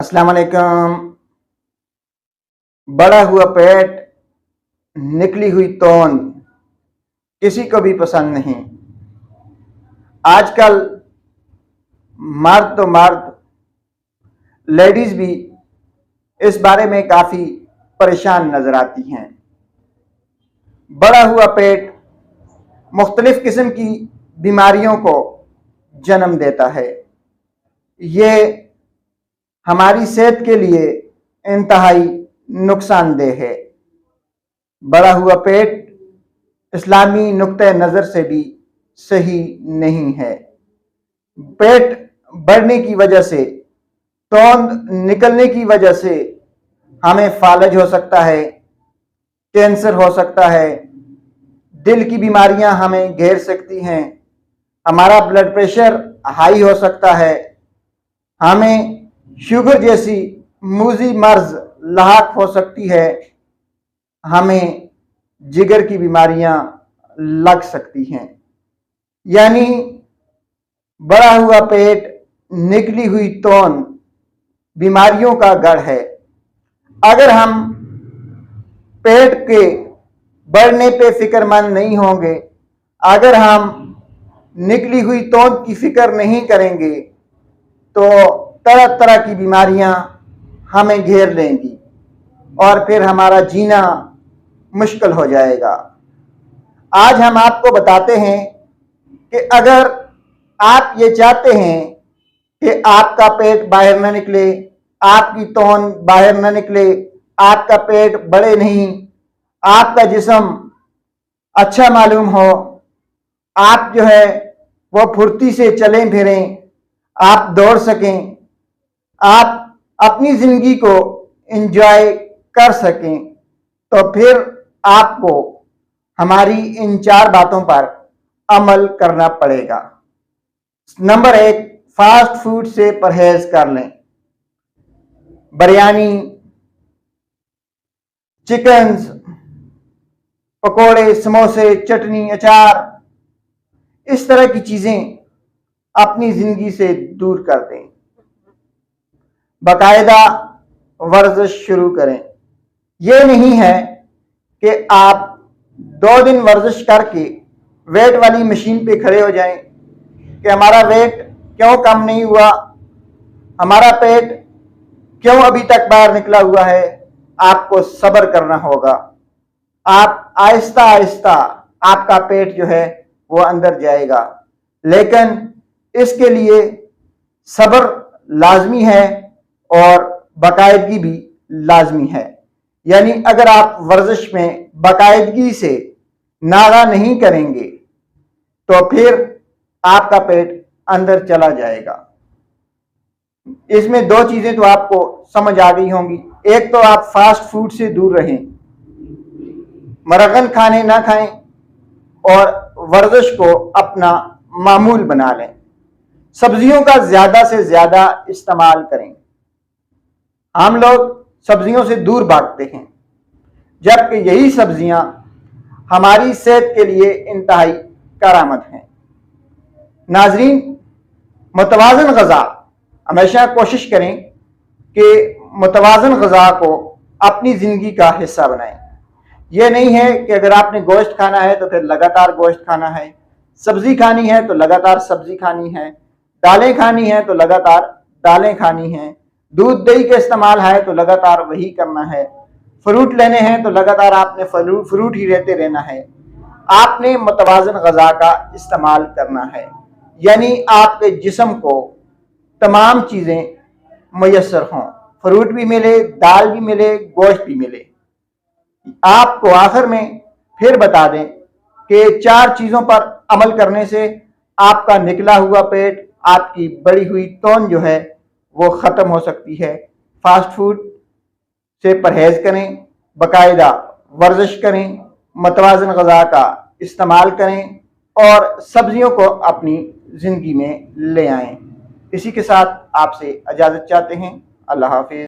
अस्सलाम वालेकुम। बड़ा हुआ पेट, निकली हुई तोंद किसी को भी पसंद नहीं। आजकल मर्द तो मर्द, लेडीज भी इस बारे में काफ़ी परेशान नज़र आती हैं। बड़ा हुआ पेट मुख्तलिफ किस्म की बीमारियों को जन्म देता है। ये हमारी सेहत के लिए इंतहाई नुकसानदेह है। बड़ा हुआ पेट इस्लामी नुक्ते नज़र से भी सही नहीं है। पेट बढ़ने की वजह से, तोंद निकलने की वजह से हमें फालज हो सकता है, कैंसर हो सकता है, दिल की बीमारियां हमें घेर सकती हैं, हमारा ब्लड प्रेशर हाई हो सकता है, हमें शुगर जैसी मूजी मर्ज लाहक हो सकती है, हमें जिगर की बीमारियां लग सकती हैं। यानी बड़ा हुआ पेट, निकली हुई तोंद बीमारियों का गढ़ है। अगर हम पेट के बढ़ने पे फिक्रमंद नहीं होंगे, अगर हम निकली हुई तोंद की फिक्र नहीं करेंगे, तो तरह तरह की बीमारियां हमें घेर लेंगी और फिर हमारा जीना मुश्किल हो जाएगा। आज हम आपको बताते हैं कि अगर आप ये चाहते हैं कि आपका पेट बाहर न निकले, आपकी तोंद बाहर न निकले, आपका पेट बढ़े नहीं, आपका जिस्म अच्छा मालूम हो, आप जो है वो फुर्ती से चलें फिरें, आप दौड़ सकें, आप अपनी जिंदगी को एंजॉय कर सकें, तो फिर आपको हमारी इन 4 बातों पर अमल करना पड़ेगा। नंबर 1, फास्ट फूड से परहेज कर लें। बिरयानी, चिकन्स, पकोड़े, समोसे, चटनी, अचार, इस तरह की चीजें अपनी जिंदगी से दूर कर दें। बाकायदा वर्जिश शुरू करें। यह नहीं है कि आप 2 दिन वर्जिश करके वेट वाली मशीन पे खड़े हो जाएं कि हमारा वेट क्यों कम नहीं हुआ, हमारा पेट क्यों अभी तक बाहर निकला हुआ है। आपको सब्र करना होगा। आप आहिस्ता आहिस्ता आपका पेट जो है वो अंदर जाएगा, लेकिन इसके लिए सब्र लाजमी है और बाकायदगी भी लाजमी है। यानी अगर आप वर्जिश में बाकायदगी से नागा नहीं करेंगे तो फिर आपका पेट अंदर चला जाएगा। इसमें 2 चीजें तो आपको समझ आ गई होंगी। एक तो आप फास्ट फूड से दूर रहें, मरगन खाने ना खाएं और वर्जिश को अपना मामूल बना लें। सब्जियों का ज्यादा से ज्यादा इस्तेमाल करें। हम लोग सब्जियों से दूर भागते हैं, जबकि यही सब्जियां हमारी सेहत के लिए इंतहाई करामत हैं। नाजरीन, मुतवाज़न ग़ज़ा हमेशा कोशिश करें कि मुतवाज़न ग़ज़ा को अपनी ज़िंदगी का हिस्सा बनाएं। यह नहीं है कि अगर आपने गोश्त खाना है तो फिर लगातार गोश्त खाना है, सब्जी खानी है तो लगातार सब्जी खानी है, दालें खानी है तो लगातार दालें खानी हैं, दूध दही का इस्तेमाल है तो लगातार वही करना है, फ्रूट लेने हैं तो लगातार आपने फ्रूट ही लेते रहना है। आपने मुतवाज़न ग़ज़ा का इस्तेमाल करना है, यानी आपके जिस्म को तमाम चीज़ें मुयस्सर हों, फ्रूट भी मिले, दाल भी मिले, गोश्त भी मिले। आपको आखिर में फिर बता दें कि 4 चीज़ों पर अमल करने से आपका निकला हुआ पेट, आपकी बढ़ी हुई तोंद जो है वो ख़त्म हो सकती है। फास्ट फूड से परहेज करें, बाकायदा वर्जिश करें, मुतवाज़न ग़ज़ा का इस्तेमाल करें और सब्जियों को अपनी ज़िंदगी में ले आएं। इसी के साथ आपसे इजाज़त चाहते हैं। अल्लाह हाफ़िज़।